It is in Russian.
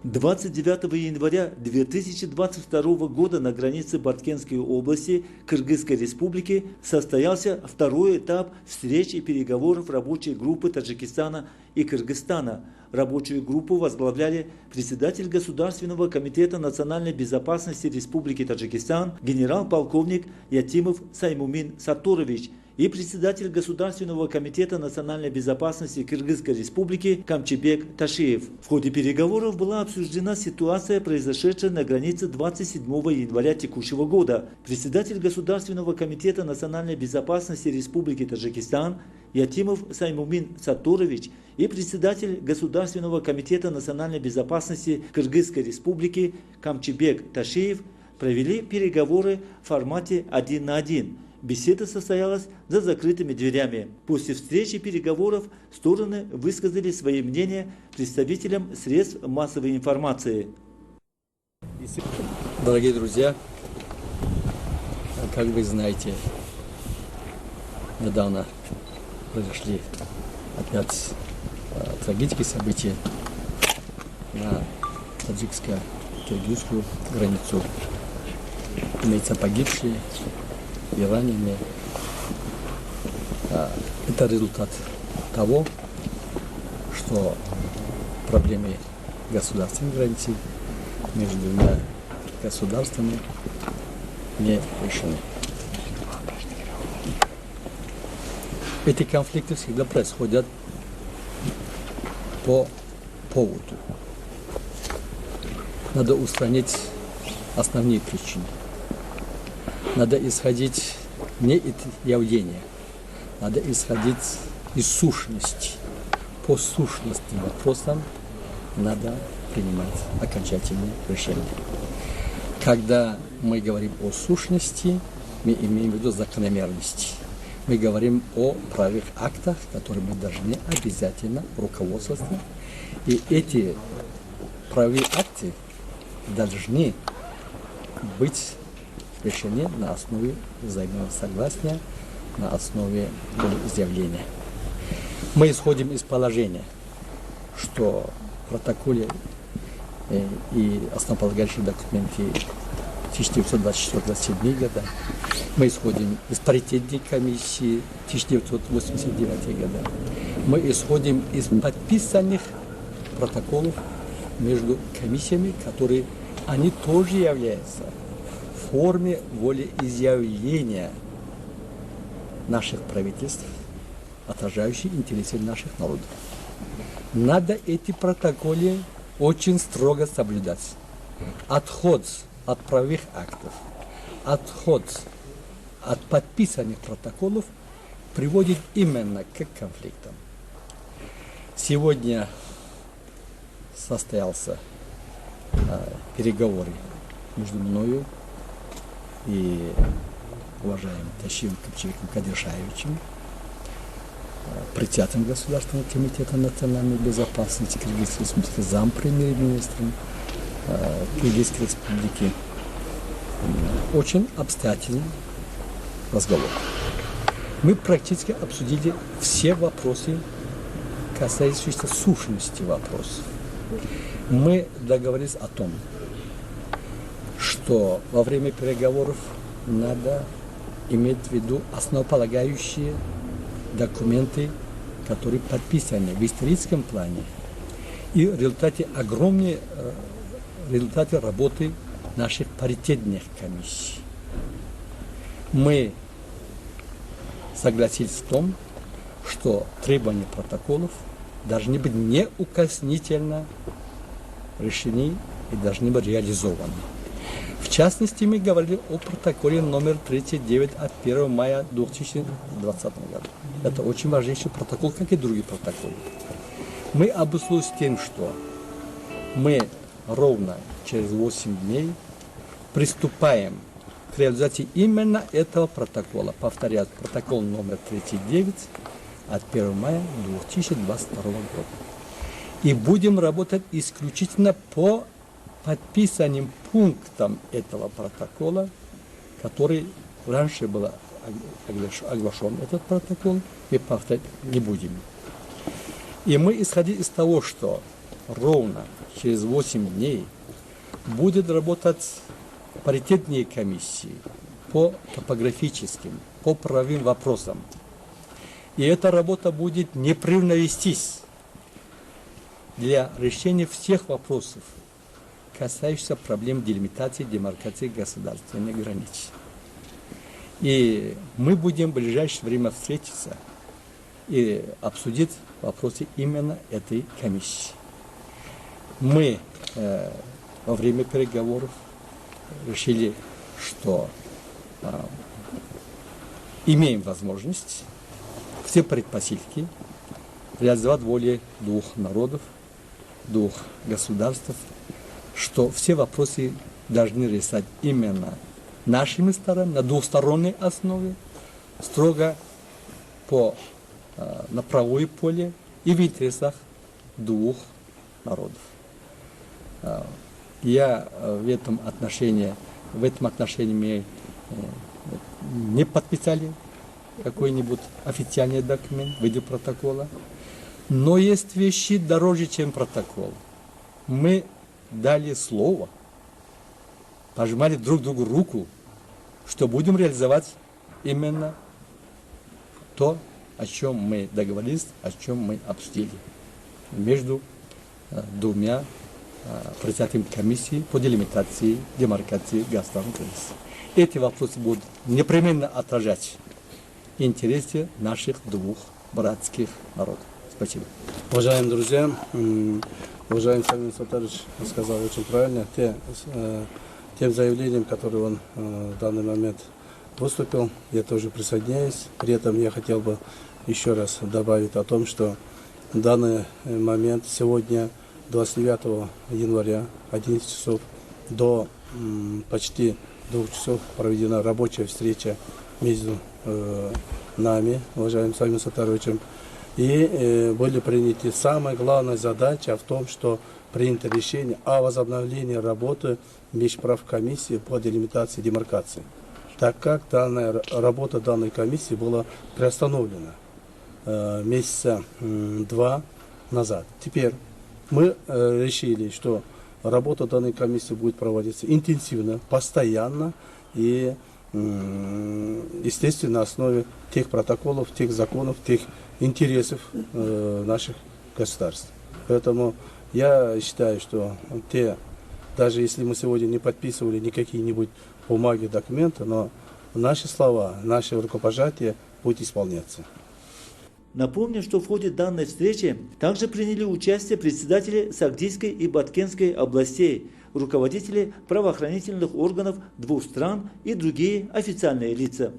29 января 2022 года на границе Барткенской области Кыргызской республики состоялся второй этап встреч и переговоров рабочей группы Таджикистана и Кыргызстана. Рабочую группу возглавляли председатель Государственного комитета национальной безопасности Республики Таджикистан генерал-полковник Ятимов Саймумин Сатторович и председатель Государственного комитета национальной безопасности Кыргызской республики Камчибек Ташиев. В ходе переговоров была обсуждена ситуация, произошедшая на границе 27 января текущего года. Председатель Государственного комитета национальной безопасности Республики Таджикистан Ятимов Саймумин Сатторович и председатель Государственного комитета национальной безопасности Кыргызской республики Камчибек Ташиев провели переговоры в формате 1 на 1. Беседа состоялась за закрытыми дверями. После встречи переговоров стороны высказали свои мнения представителям средств массовой информации. Дорогие друзья, как вы знаете, недавно произошли опять трагические события на таджикско-киргизскую границу. Имеются погибшие и раненые. Это результат того, что проблемы государственной границы между двумя государствами не решены. Эти конфликты всегда происходят по поводу. Надо устранить основные причины. Надо исходить не из явления, надо исходить из сущности. По сущности вопросам надо принимать окончательные решения. Когда мы говорим о сущности, мы имеем в виду закономерности. Мы говорим о правовых актах, которые мы должны обязательно руководствоваться. И эти правовые акты должны быть решены на основе взаимного согласия, на основе волеизъявления. Мы исходим из положения, что в протоколе и основополагающие документы 1924-1927 года, мы исходим из паритетной комиссии 1989 года, мы исходим из подписанных протоколов между комиссиями, которые они тоже являются в форме волеизъявления наших правительств, отражающие интересы наших народов. Надо эти протоколы очень строго соблюдать. Отход от правовых актов, отход от подписанных протоколов приводит именно к конфликтам. Сегодня состоялся переговоры между мною и уважаемым Ташиевым Камчибеком Кадыршаевичем, председателем Государственного комитета национальной безопасности Кыргызской республики, зампремьер-министром Кыргызской республики. Очень обстоятельный разговор. Мы практически обсудили все вопросы, касающиеся сущности вопросов. Мы договорились о том, что во время переговоров надо иметь в виду основополагающие документы, которые подписаны в историческом плане, и в результате огромные результаты работы наших паритетных комиссий. Мы согласились в том, что требования протоколов должны быть неукоснительно решены и должны быть реализованы. В частности, мы говорили о протоколе номер 39 от 1 мая 2020 года. Это очень важнейший протокол, как и другие протоколы. Мы обусловились тем, что мы ровно через 8 дней приступаем к реализации именно этого протокола. Повторяю, протокол номер 39 от 1 мая 2022 года. И будем работать исключительно по подписанным пунктам этого протокола, который раньше был оглашен, этот протокол, мы повторять не будем. И мы исходили из того, что ровно через 8 дней будет работать паритетные комиссии по топографическим, по правовым вопросам. И эта работа будет непрерывно вестись для решения всех вопросов, касающихся проблем делимитации, демаркации государственных границ. И мы будем в ближайшее время встретиться и обсудить вопросы именно этой комиссии. Мы во время переговоров решили, что имеем возможность все предпосылки реализовать волю двух народов, двух государств, что все вопросы должны решать именно нашими сторонами, на двусторонней основе, строго на правовое поле и в интересах двух народов. Я в этом отношении мы не подписали какой-нибудь официальный документ в виде протокола, но есть вещи дороже, чем протокол. Мы дали слово, пожимали друг другу руку, что будем реализовать именно то, о чем мы договорились, о чем мы обсудили между двумя председателями комиссии по делимитации, демаркации государственных границ. Эти вопросы будут непременно отражать интересы наших двух братских народов. Спасибо. Уважаемые друзья, уважаемый Самим Сатарович сказал очень правильно. Тем заявлением, которое он в данный момент выступил, я тоже присоединяюсь. При этом я хотел бы еще раз добавить о том, что в данный момент сегодня, 29 января, 11 часов, до почти 2 часов проведена рабочая встреча между нами, уважаемым Самим Сатаровичем, и были приняты самая главная задача в том, что принято решение о возобновлении работы межправкомиссии по делимитации и демаркации, так как работа данной комиссии была приостановлена месяца 2 назад. Теперь мы решили, что работа данной комиссии будет проводиться интенсивно, постоянно и, естественно, на основе тех протоколов, тех законов, тех интересов наших государств. Поэтому я считаю, что даже если мы сегодня не подписывали никакие-нибудь бумаги, документы, но наши слова, наши рукопожатия будут исполняться. Напомню, что в ходе данной встречи также приняли участие председатели Сагдийской и Баткенской областей, руководители правоохранительных органов двух стран и другие официальные лица.